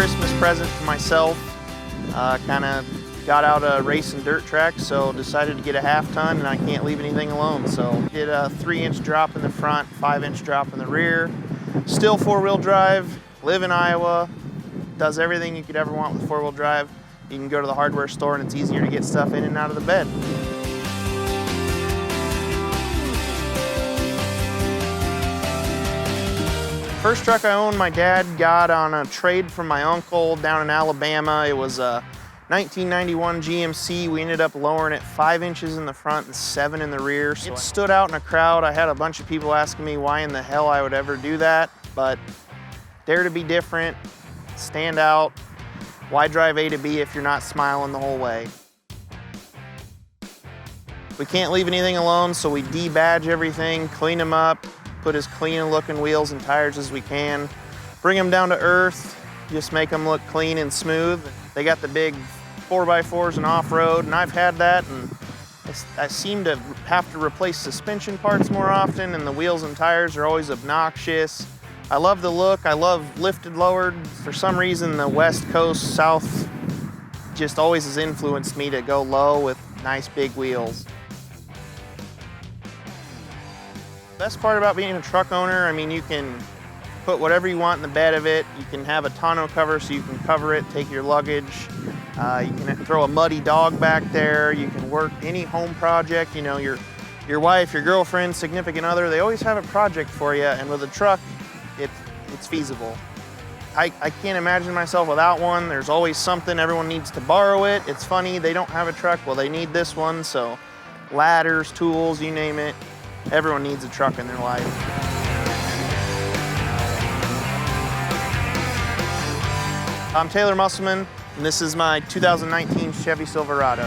Christmas present for myself. Kind of got out a racing dirt track, so decided to get a half ton, and I can't leave anything alone. So did a 3-inch drop in the front, 5-inch drop in the rear. Still 4-wheel drive, live in Iowa, does everything you could ever want with 4-wheel drive. You can go to the hardware store and it's easier to get stuff in and out of the bed. First truck I owned, my dad got on a trade from my uncle down in Alabama. It was a 1991 GMC. We ended up lowering it 5 inches in the front and 7 in the rear. So it stood out in a crowd. I had a bunch of people asking me why in the hell I would ever do that, but dare to be different, stand out. Why drive A to B if you're not smiling the whole way? We can't leave anything alone, so we debadge everything, clean them up, put as clean looking wheels and tires as we can, bring them down to earth, just make them look clean and smooth. They got the big 4x4s and off-road, and I've had that, and I seem to have to replace suspension parts more often, and the wheels and tires are always obnoxious. I love the look, I love lifted lowered. For some reason, the West Coast, South just always has influenced me to go low with nice big wheels. Best part about being a truck owner, I mean, you can put whatever you want in the bed of it. You can have a tonneau cover so you can cover it, take your luggage. You can throw a muddy dog back there. You can work any home project. You know, your wife, your girlfriend, significant other, they always have a project for you, and with a truck, it's feasible. I can't imagine myself without one. There's always something, everyone needs to borrow it. It's funny, they don't have a truck, well, they need this one, so ladders, tools, you name it. Everyone needs a truck in their life. I'm Taylor Musselman, and this is my 2019 Chevy Silverado.